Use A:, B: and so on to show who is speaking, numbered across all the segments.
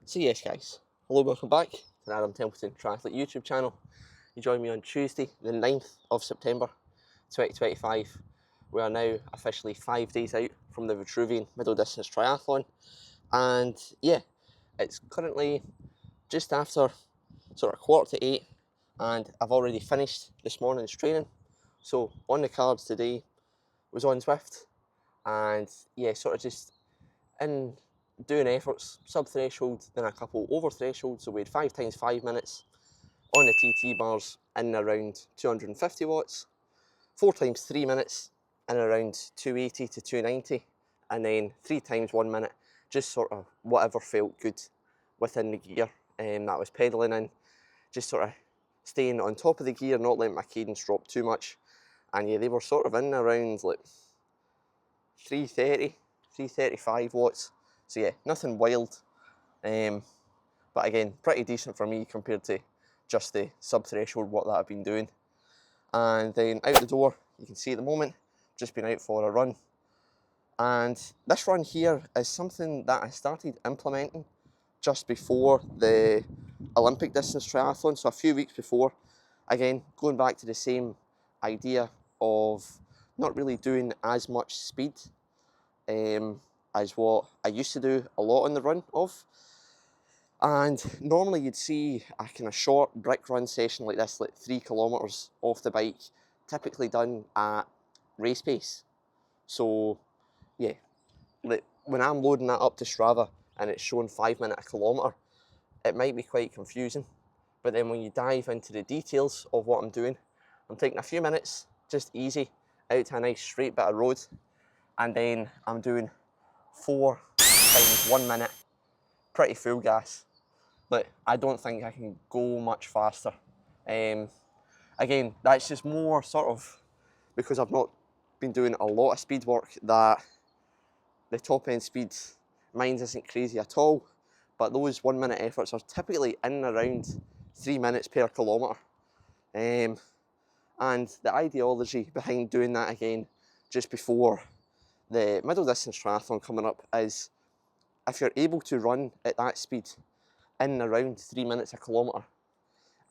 A: So yes guys, hello, welcome back to the Adam Templeton Triathlon YouTube channel. You join me on Tuesday the 9th of September 2025. We are now officially 5 days out from the Vitruvian middle distance triathlon, and yeah, it's currently just after sort of 7:45 and I've already finished this morning's training. So on the cards today was on Zwift, and yeah, sort of just in doing efforts, sub-threshold, then a couple over threshold, so we had 5 times 5 minutes on the TT bars in around 250 watts, 4 times 3 minutes in around 280 to 290, and then 3 times 1 minute, just sort of whatever felt good within the gear that I was pedalling in, just sort of staying on top of the gear, not letting my cadence drop too much. And yeah, they were sort of in around like 330, 335 watts. So yeah, nothing wild, but again, pretty decent for me compared to just the sub-threshold what that I've been doing. And then out the door, you can see at the moment, just been out for a run. And this run here is something that I started implementing just before the Olympic distance triathlon, so a few weeks before. Again, going back to the same idea of not really doing as much speed as what I used to do a lot on the run of. And normally you'd see a kind of short brick run session like this, like 3 kilometers off the bike, typically done at race pace. So yeah, like when I'm loading that up to Strava and it's showing 5 minutes a kilometre, it might be quite confusing. But then when you dive into the details of what I'm doing, I'm taking a few minutes, just easy, out to a nice straight bit of road, and then I'm doing 4 times 1 minute, pretty full gas. But I don't think I can go much faster. Again, that's just more sort of because I've not been doing a lot of speed work, that the top end speed, mine isn't crazy at all, but those 1 minute efforts are typically in around 3 minutes per kilometre. And the ideology behind doing that again just before the middle distance triathlon coming up is, if you're able to run at that speed in around 3 minutes a kilometre,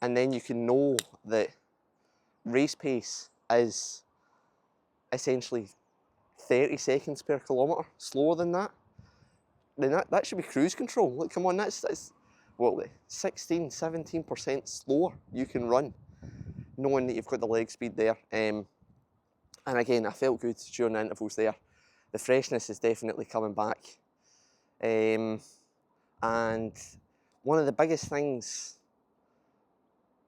A: and then you can know that race pace is essentially 30 seconds per kilometre slower than that, then that should be cruise control. Like, come on, that's what, 16, 17% slower you can run, knowing that you've got the leg speed there. And again, I felt good during the intervals there. The freshness is definitely coming back. And one of the biggest things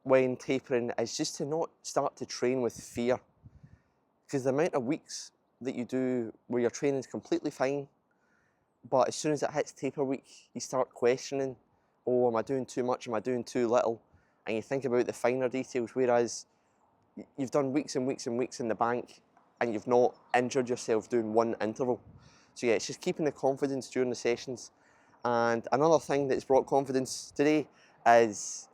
A: when tapering is just to not start to train with fear. Because the amount of weeks that you do where your training's completely fine, but as soon as it hits taper week, you start questioning, oh, am I doing too much, am I doing too little? And you think about the finer details, whereas you've done weeks and weeks and weeks in the bank and you've not injured yourself doing one interval. So yeah, it's just keeping the confidence during the sessions. And another thing that's brought confidence today is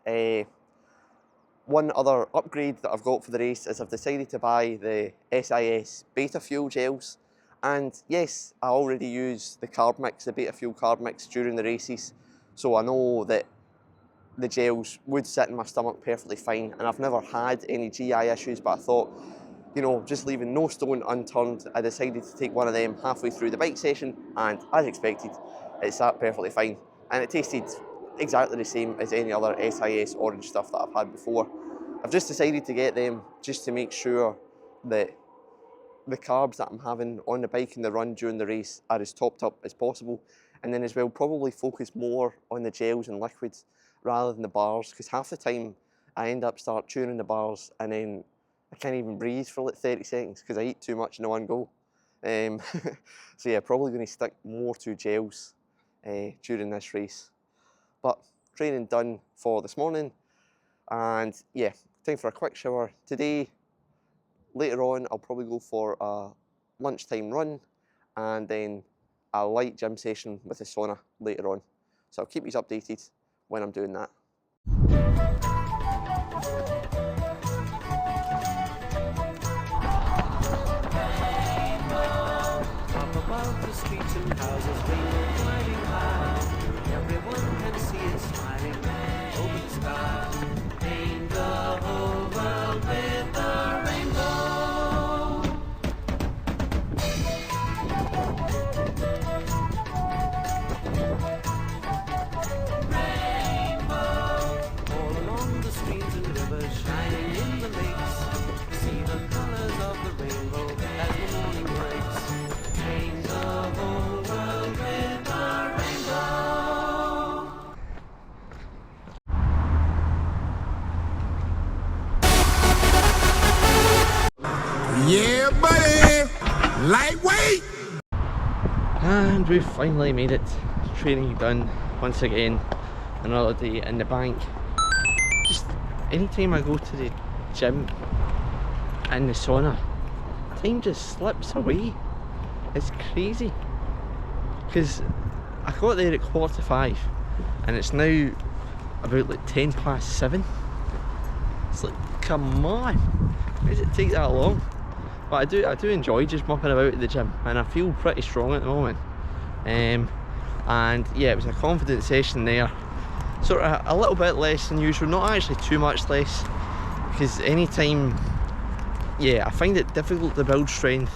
A: one other upgrade that I've got for the race is I've decided to buy the SIS Beta Fuel gels. And yes, I already use the carb mix, the Beta Fuel carb mix during the races. So I know that the gels would sit in my stomach perfectly fine, and I've never had any GI issues, but I thought, you know, just leaving no stone unturned, I decided to take one of them halfway through the bike session, and as expected, it sat perfectly fine. And it tasted exactly the same as any other SIS orange stuff that I've had before. I've just decided to get them just to make sure that the carbs that I'm having on the bike and the run during the race are as topped up as possible, and then as well probably focus more on the gels and liquids rather than the bars, because half the time I end up start chewing the bars and then I can't even breathe for like 30 seconds because I eat too much in one go. So yeah, probably going to stick more to gels during this race. But training done for this morning, and yeah, time for a quick shower. Today, later on, I'll probably go for a lunchtime run and then a light gym session with a sauna later on. So I'll keep you updated when I'm doing that. Up above the streets and houses, rainbow flying high, everyone can see And we've finally made it. Training done once again. Another day in the bank. Just anytime I go to the gym and the sauna, time just slips away. It's crazy. Because I got there at 4:45 and it's now about like 7:10. It's like, come on, why does it take that long? But I do enjoy just mucking about at the gym, and I feel pretty strong at the moment. And yeah, it was a confidence session there, sort of a little bit less than usual, not actually too much less, because anytime, yeah, I find it difficult to build strength,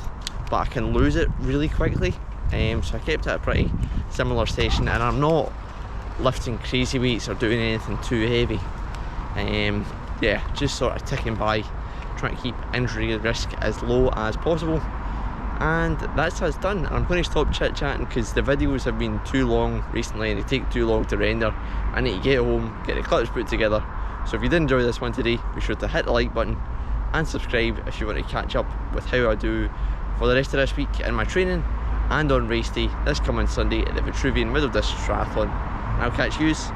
A: but I can lose it really quickly. So I kept it a pretty similar session, and I'm not lifting crazy weights or doing anything too heavy. Yeah, just sort of ticking by, trying to keep injury risk as low as possible. And that's how it's done. And I'm going to stop chit chatting because the videos have been too long recently and they take too long to render. I need to get home, get the clips put together. So if you did enjoy this one today, be sure to hit the like button and subscribe if you want to catch up with how I do for the rest of this week in my training and on race day this coming Sunday at the Vitruvian Middle District Triathlon. And I'll catch yous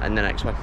A: in the next one.